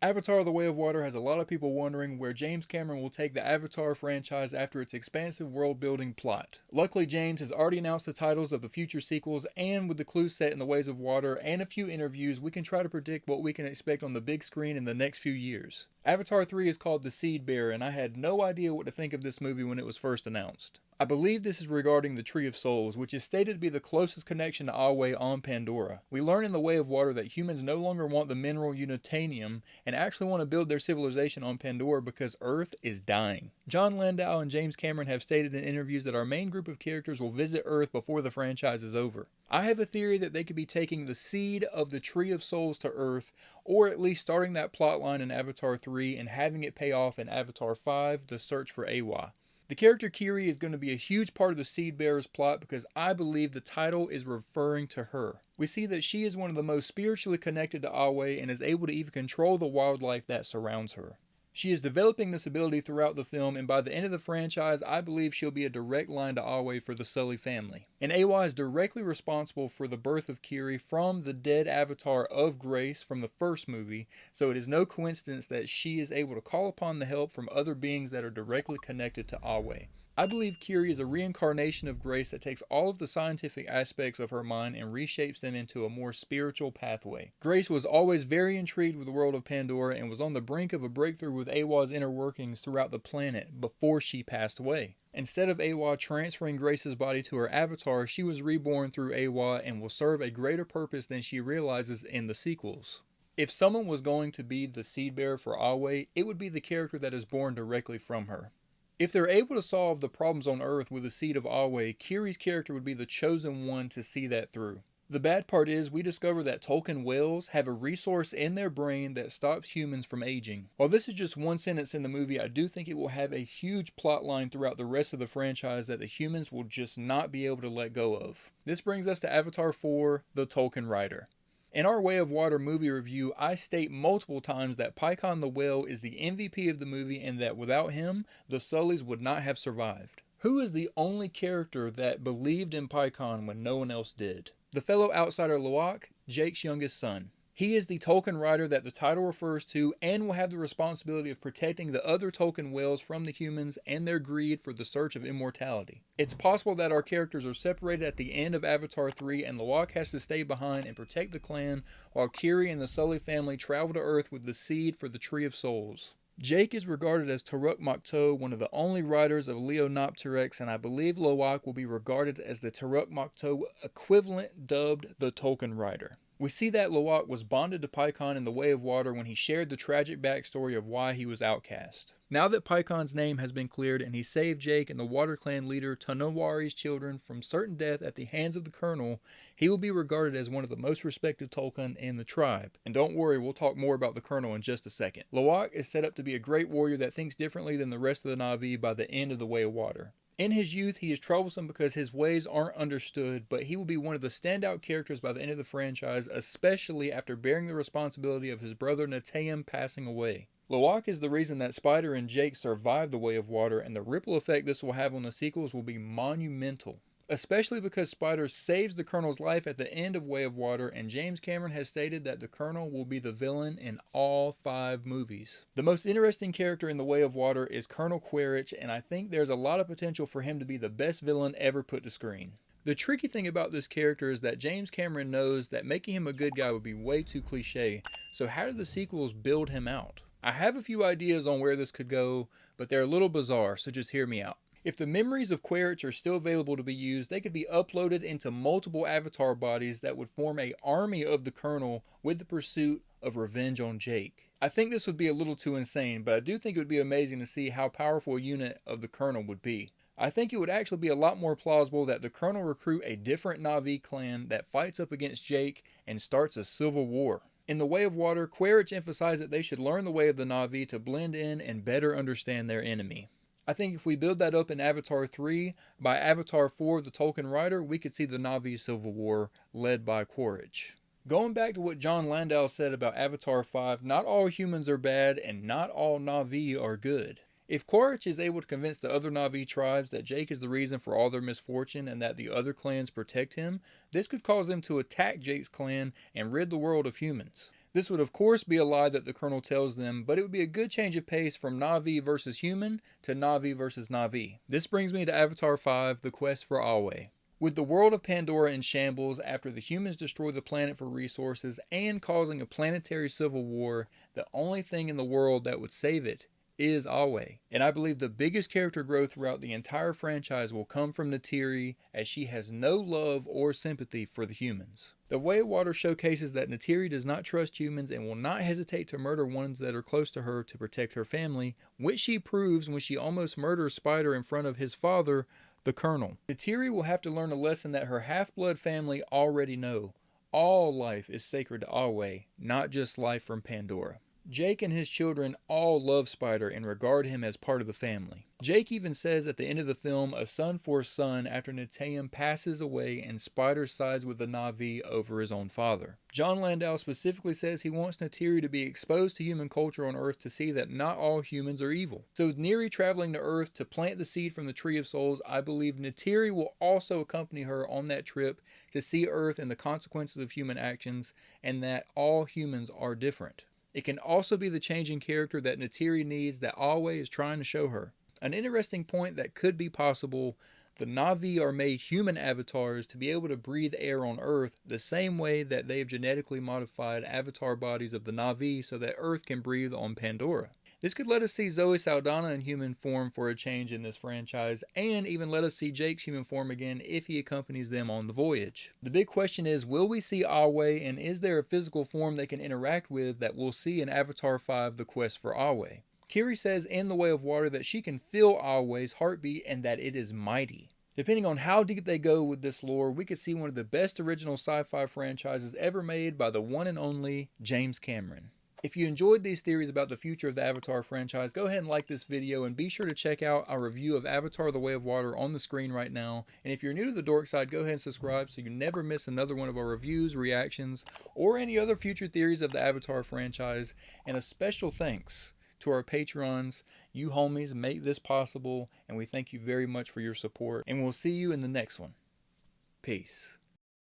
Avatar: The Way of Water has a lot of people wondering where James Cameron will take the Avatar franchise after its expansive world-building plot. Luckily, James has already announced the titles of the future sequels, and with the clues set in The Ways of Water and a few interviews, we can try to predict what we can expect on the big screen in the next few years. Avatar 3 is called The Seed Bearer, and I had no idea what to think of this movie when it was first announced. I believe this is regarding the Tree of Souls, which is stated to be the closest connection to Eywa on Pandora. We learn in The Way of Water that humans no longer want the mineral unitanium and actually want to build their civilization on Pandora because Earth is dying. John Landau and James Cameron have stated in interviews that our main group of characters will visit Earth before the franchise is over. I have a theory that they could be taking the seed of the Tree of Souls to Earth, or at least starting that plotline in Avatar 3 and having it pay off in Avatar 5, The Search for Eywa. The character Kiri is going to be a huge part of the Seed Bearer's plot because I believe the title is referring to her. We see that she is one of the most spiritually connected to Eywa and is able to even control the wildlife that surrounds her. She is developing this ability throughout the film, and by the end of the franchise, I believe she'll be a direct line to Eywa for the Sully family. And Eywa is directly responsible for the birth of Kiri from the dead avatar of Grace from the first movie, so it is no coincidence that she is able to call upon the help from other beings that are directly connected to Eywa. I believe Kiri is a reincarnation of Grace that takes all of the scientific aspects of her mind and reshapes them into a more spiritual pathway. Grace was always very intrigued with the world of Pandora and was on the brink of a breakthrough with Eywa's inner workings throughout the planet before she passed away. Instead of Eywa transferring Grace's body to her avatar, she was reborn through Eywa and will serve a greater purpose than she realizes in the sequels. If someone was going to be the seed bearer for Eywa, it would be the character that is born directly from her. If they're able to solve the problems on Earth with the seed of Eywa, Kiri's character would be the chosen one to see that through. The bad part is we discover that Tulkun whales have a resource in their brain that stops humans from aging. While this is just one sentence in the movie, I do think it will have a huge plot line throughout the rest of the franchise that the humans will just not be able to let go of. This brings us to Avatar 4, The Tulkun Rider. In our Way of Water movie review, I state multiple times that Pycon the Whale is the MVP of the movie and that without him, the Sullys would not have survived. Who is the only character that believed in Pycon when no one else did? The fellow outsider Loak, Jake's youngest son. He is the Tulkun Rider that the title refers to and will have the responsibility of protecting the other Tulkun whales from the humans and their greed for the search of immortality. It's possible that our characters are separated at the end of Avatar 3 and Loak has to stay behind and protect the clan while Kiri and the Sully family travel to Earth with the seed for the Tree of Souls. Jake is regarded as Turuk Makto, one of the only riders of Leonopteryx, and I believe Loak will be regarded as the Turuk Makto equivalent dubbed the Tulkun Rider. We see that Loak was bonded to Pycon in the Way of Water when he shared the tragic backstory of why he was outcast. Now that Pycon's name has been cleared and he saved Jake and the Water Clan leader Tanawari's children from certain death at the hands of the Colonel, he will be regarded as one of the most respected Tulkun in the tribe. And don't worry, we'll talk more about the Colonel in just a second. Loak is set up to be a great warrior that thinks differently than the rest of the Na'vi by the end of the Way of Water. In his youth, he is troublesome because his ways aren't understood, but he will be one of the standout characters by the end of the franchise, especially after bearing the responsibility of his brother Neteyam passing away. Loak is the reason that Spider and Jake survived the Way of Water, and the ripple effect this will have on the sequels will be monumental. Especially because Spider saves the Colonel's life at the end of Way of Water, and James Cameron has stated that the Colonel will be the villain in all 5 movies. The most interesting character in the Way of Water is Colonel Quaritch, and I think there's a lot of potential for him to be the best villain ever put to screen. The tricky thing about this character is that James Cameron knows that making him a good guy would be way too cliche, so how did the sequels build him out? I have a few ideas on where this could go, but they're a little bizarre, so just hear me out. If the memories of Quaritch are still available to be used, they could be uploaded into multiple avatar bodies that would form an army of the Colonel with the pursuit of revenge on Jake. I think this would be a little too insane, but I do think it would be amazing to see how powerful a unit of the Colonel would be. I think it would actually be a lot more plausible that the Colonel recruit a different Na'vi clan that fights up against Jake and starts a civil war. In the Way of Water, Quaritch emphasized that they should learn the way of the Na'vi to blend in and better understand their enemy. I think if we build that up in Avatar 3, by Avatar 4, The Tulkun Rider, we could see the Na'vi Civil War led by Quaritch. Going back to what John Landau said about Avatar 5, not all humans are bad and not all Na'vi are good. If Quaritch is able to convince the other Na'vi tribes that Jake is the reason for all their misfortune and that the other clans protect him, this could cause them to attack Jake's clan and rid the world of humans. This would of course be a lie that the Colonel tells them, but it would be a good change of pace from Na'vi versus human to Na'vi versus Na'vi. This brings me to Avatar 5, The Quest for Eywa. With the world of Pandora in shambles after the humans destroy the planet for resources and causing a planetary civil war, the only thing in the world that would save it is Eywa. And I believe the biggest character growth throughout the entire franchise will come from Neytiri, as she has no love or sympathy for the humans. The Way of Water showcases that Neytiri does not trust humans and will not hesitate to murder ones that are close to her to protect her family, which she proves when she almost murders Spider in front of his father, the Colonel. Neytiri will have to learn a lesson that her half-blood family already know. All life is sacred to Eywa, not just life from Pandora. Jake and his children all love Spider and regard him as part of the family. Jake even says at the end of the film, a son for a son, after Neteyam passes away and Spider sides with the Na'vi over his own father. John Landau specifically says he wants Neytiri to be exposed to human culture on Earth to see that not all humans are evil. So with Neytiri traveling to Earth to plant the seed from the Tree of Souls, I believe Neytiri will also accompany her on that trip to see Earth and the consequences of human actions, and that all humans are different. It can also be the changing character that Neytiri needs that Eywa is trying to show her. An interesting point that could be possible: the Na'vi are made human avatars to be able to breathe air on Earth the same way that they have genetically modified avatar bodies of the Na'vi so that Earth can breathe on Pandora. This could let us see Zoe Saldana in human form for a change in this franchise, and even let us see Jake's human form again if he accompanies them on the voyage. The big question is, will we see Eywa, and is there a physical form they can interact with that we'll see in Avatar 5, The Quest for Eywa? Kiri says in The Way of Water that she can feel Eywa's heartbeat and that it is mighty. Depending on how deep they go with this lore, we could see one of the best original sci-fi franchises ever made by the one and only James Cameron. If you enjoyed these theories about the future of the Avatar franchise, go ahead and like this video, and be sure to check out our review of Avatar The Way of Water on the screen right now. And if you're new to the Dork Side, go ahead and subscribe so you never miss another one of our reviews, reactions, or any other future theories of the Avatar franchise. And a special thanks to our patrons. You homies make this possible, and we thank you very much for your support. And we'll see you in the next one. Peace.